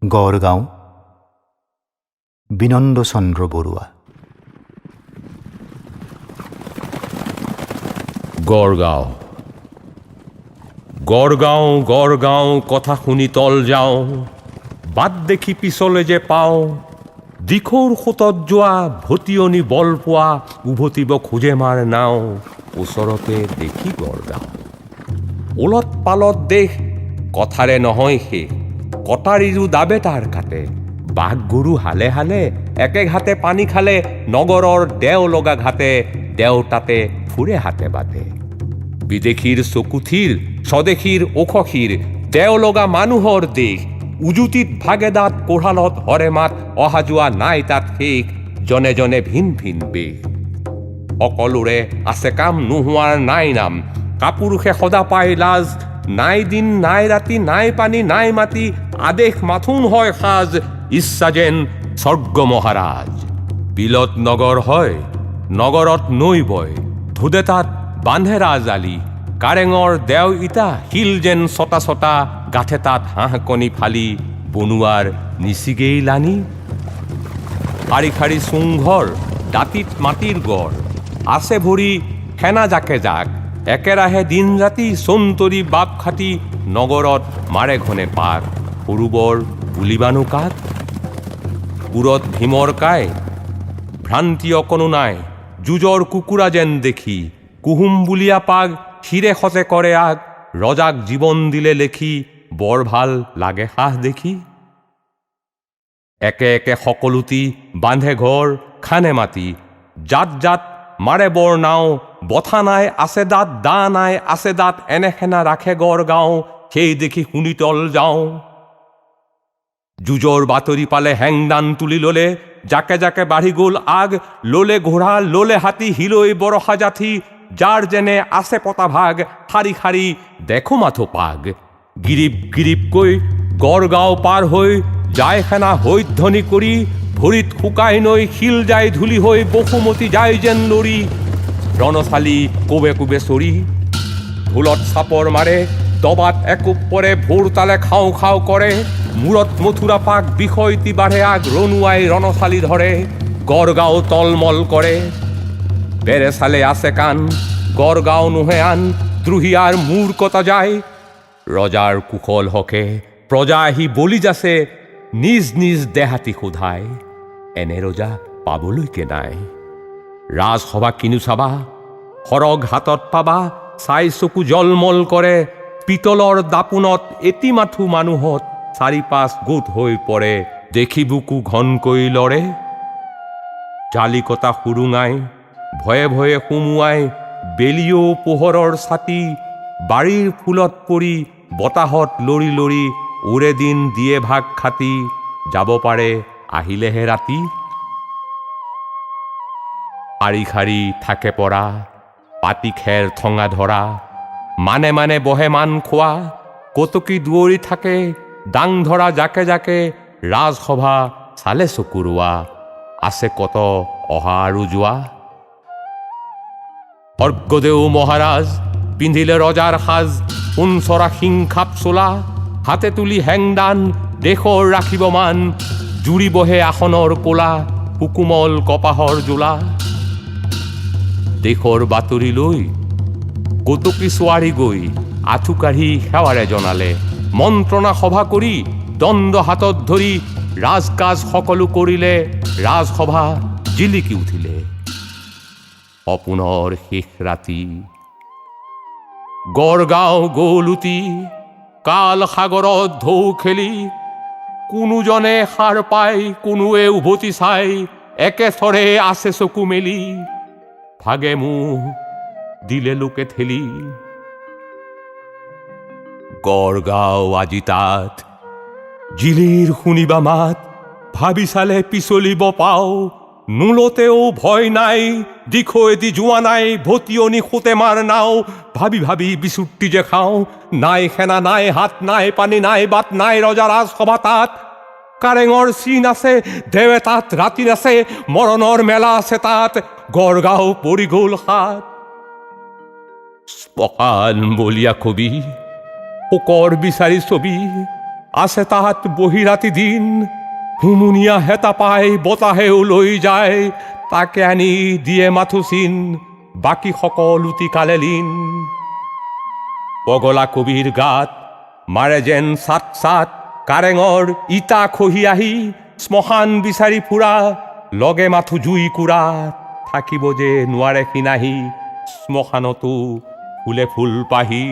গড়গাঁও বিনন্দ চন্দ্ৰ বৰুৱা। গড়গাঁও গড়গাঁও গড়গাঁও কথা শুনি তল যাওঁ, বাট দেখি পিছলে যে পাওঁ, দিখৌৰ সোঁতত যোৱা ভটিয়নি বল পোৱা, উভতিব খোজে মাৰ নাও, ওচৰতে দেখি গড়গাঁও। ওলট পালট দেশ, কথাৰে নহয় শেষ, কটাৰীৰো দাবে তাৰ কাটে, বাঘ গৰু হালে হালে একে ঘাটে পানী খালে, নগৰৰ দেও লগা ঘাটে দেও তাতে ফুৰে হাতে বাটে। বিদেশীৰ চকুথিৰ স্বদেশীৰ ওখশিৰ, দেও লগা মানুহৰ দেশ, উজুতিত ভাগে দাঁত কোঢ়ালত হৰে মাত, অহা যোৱা নাই তাত শেষ, জনে জনে ভিন ভিন বেশ। সকলোৰে আছে কাম নোহোৱাৰ নাই নাম, কাপুৰুষে সদা পাই লাজ, নাই দিন নাই ৰাতি নাই পানী নাই মাটি, আদেশ মাথোন হয় সাজ, ইচ্ছা যেন স্বৰ্গ মহাৰাজ। বিলত নগৰ হয়, নগৰত নৈ বয়, ধুদে তাত বান্ধে ৰাজালি, কাৰেঙৰ দেও ইটা শিল যেন ছটা ছটা, গাঠে তাত হাঁহ কণী ফালি, বনুৱাৰ নিচিগেই লানি। শাৰী শাৰী চুংঘৰ, দাঁতিত মাটিৰ গড়, আছে ভৰি সেনা জাকে জাক, একেৰাহে দিন ৰাতি চন্তৰি বাপ খাটি, নগৰত মাৰে ঘনে পাক, সৰুবৰ বুলিবানো কাক। পুৰত ভীমৰ কাই, ভ্ৰান্তি অকণো নাই, যুঁজৰ কুকুৰা যেন দেখি, কুহুম বুলিয়া পাগ শিৰে সতে কৰে আগ, ৰজাক জীৱন দিলে লেখি, বৰ ভাল লাগে সাহ দেখি। একে একে সকলোটি বান্ধে ঘৰ খানে মাটি, জাত জাত মাৰে বৰ নাও, বঠা নাই আছে দাঁত দা নাই আছে দাঁত, এনেখেনা ৰাখে গড়গাঁও, সেই দেখি শুনি তল যাওঁ। যুঁজৰ বাতৰি পালে হেংদান তুলি ললে, জাকে জাকে বাঢ়ি গ'ল আগ, ললে ঘোঁৰা ললে হাতী, হিলৈ বৰষা জাঠি, যাৰ যেনে আছে পতা ভাগ, শাৰী শাৰী দেখো মাথো পাগ। গিৰিপ গিৰিপকৈ গড়গাঁও পাৰ হৈ যায় সেনা হৈধ্বনি কৰি, ভৰিত শুকাই নৈ শিল যায় ধূলি হৈ, বসুমতী যায় যেন লৰি, ৰণশালী কোবে কোবে চৰি। ঢোলত চাপৰ মাৰে, দবাত একোপ পৰে, ভোৰ তালে খাওঁ খাওঁ কৰে, মূৰত মথুৰা পাক বিষয়টি বাঢ়ে আগ, ৰণুৱাই ৰণশালী ধৰে, গড়গাঁও তলমল কৰে। বেৰে চালে আছে কাণ, গড়গাঁও নোহে আন, দ্ৰোহীয়াৰ মূৰ কটা যায়, ৰজাৰ কুশল হকে প্ৰজা আহি বলি যাচে, নিজ নিজ দেহাতি সোধায়, এনে ৰজা পাবলৈকে নাই। ৰাজসভা কিনো চাবা, সৰগ হাতত পাবা, চাই চকু জলমল কৰে, পিতলৰ দাপোনত এটি মাথো মানুহত, চাৰি পাঁচ গোট হৈ পৰে, দেখি বুকু ঘনকৈ লৰে। জালিকটা সুৰুঙাই ভয়ে ভয়ে সুমুৱাই, বেলিও পোহৰৰ ছাতি, বাৰীৰ ফুলত পৰি বতাহত লৰি লৰি, ওৰে দিন দিয়ে ভাগ খাতি, যাব পাৰে আহিলেহে ৰাতি। শাৰী শাৰী থাকে পৰা, পাতি খেৰ ঠঙা ধৰা, মানে মানে বহে মান খোৱা, কটকী দুৱৰী থাকে দাং ধৰা জাকে জাকে, ৰাজসভা চালে চকুৰোৱা, আছে কত অহা আৰু যোৱা। স্বৰ্গদেউ মহাৰাজ পিন্ধিলে ৰজাৰ সাজ, সোণচৰা সিংখাপ চোলা, হাতে তুলি হেংদান দেশৰ ৰাখিব মান, জুৰি বহে আসনৰ কোলা, সুকুমল কপাহৰ জোলা। দেশৰ বাতৰি লৈ কটকী ছোৱাৰী গৈ, আঁঠু কাঢ়ি সেৱাৰে জনালে, মন্ত্ৰণা সভা কৰি দণ্ড হাতত ধৰি, ৰাজকাজ সকলো কৰিলে, ৰাজসভা জিলিকি উঠিলে। সপোনৰ শেষ ৰাতি, গড়গাঁও গ'ল উটি, কাল সাগৰত ঢৌ খেলি, কোনোজনে সাৰ পাই কোনোৱে উভতি চাই, একেথৰে আছে চকু মেলি, ভাগে মুখ দিলে লোকে ঠেলি। গড়গাঁও আজি তাত জিলিৰ শুনিবা মাত, ভাবি চালে পিছলিব পাও, নোলতেও ভয় নাই, দিখৌৱেদি যোৱা নাই ভটিয়নি সোঁতে মাৰ নাও, ভাবি ভাবি বিচুৰ্তি যে খাওঁ, নাই সেনা নাই হাত নাই পানী নাই বাট নাই, ৰজা ৰাজসভা তাত, কাৰেঙৰ চিন আছে দেৱে তাত ৰাতি আছে, মৰণৰ মেলা আছে তাত, গড়গাঁও পৰি গ'ল হাত। শ্মশান বলিয়া কবি, শোকৰ বিচাৰি ছবি, আছে তাহাত বহিৰাতি দিন হুমুনিয়া হেতা পাই বতাহেও লৈ যায় তাকে আনি দিয়ে মাথো চিন বাকী সকলোটি কালে লীন পগলা কবিৰ গাত মাৰে যেন চাট চাট কাৰেঙৰ ইটা খহি আহি শ্মশান বিচাৰি ফুৰা লগে মাথো জুই কুৰা থাকিব যে নোৱাৰে সি নাহি শ্মশানতো ফুলে ফুল পাহি